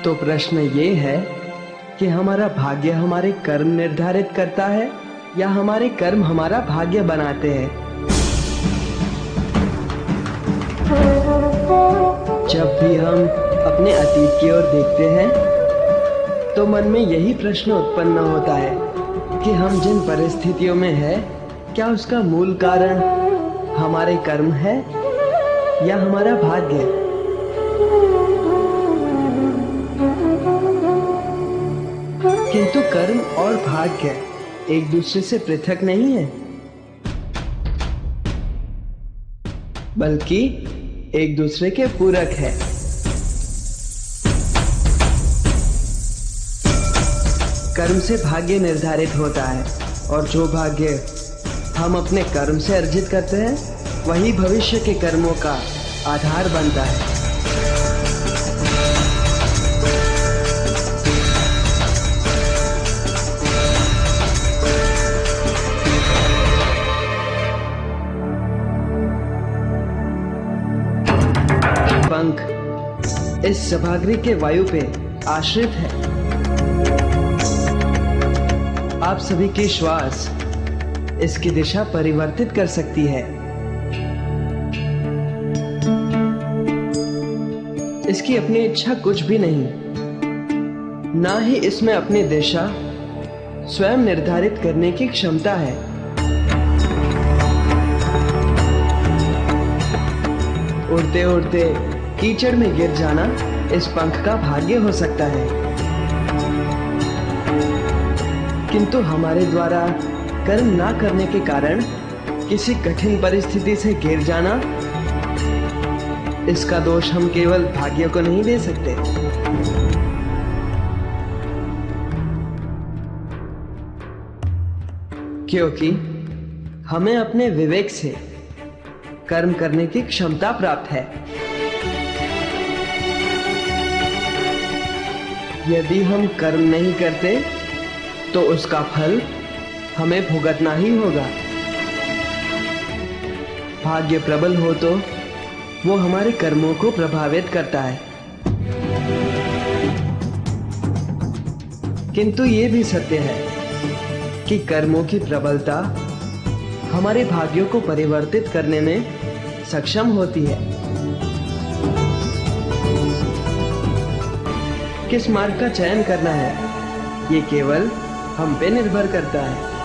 तो प्रश्न ये है कि हमारा भाग्य हमारे कर्म निर्धारित करता है या हमारे कर्म हमारा भाग्य बनाते हैं। जब भी हम अपने अतीत की ओर देखते हैं तो मन में यही प्रश्न उत्पन्न होता है कि हम जिन परिस्थितियों में हैं, क्या उसका मूल कारण हमारे कर्म है या हमारा भाग्य। किंतु कर्म और भाग्य एक दूसरे से पृथक नहीं है, बल्कि एक दूसरे के पूरक है। कर्म से भाग्य निर्धारित होता है और जो भाग्य हम अपने कर्म से अर्जित करते हैं वही भविष्य के कर्मों का आधार बनता है। पंख इस सभागृह के वायु पे आश्रित है। आप सभी की श्वास इसकी दिशा परिवर्तित कर सकती है। इसकी अपनी इच्छा कुछ भी नहीं, ना ही इसमें अपनी दिशा स्वयं निर्धारित करने की क्षमता है। उड़ते उड़ते कीचड़ में गिर जाना इस पंख का भाग्य हो सकता है, किंतु हमारे द्वारा कर्म ना करने के कारण किसी कठिन परिस्थिति से गिर जाना, इसका दोष हम केवल भाग्य को नहीं दे सकते। क्योंकि हमें अपने विवेक से कर्म करने की क्षमता प्राप्त है। यदि हम कर्म नहीं करते तो उसका फल हमें भुगतना ही होगा। भाग्य प्रबल हो तो वो हमारे कर्मों को प्रभावित करता है, किंतु ये भी सत्य है कि कर्मों की प्रबलता हमारे भाग्यों को परिवर्तित करने में सक्षम होती है। किस मार्ग का चयन करना है ये केवल हम पे निर्भर करता है।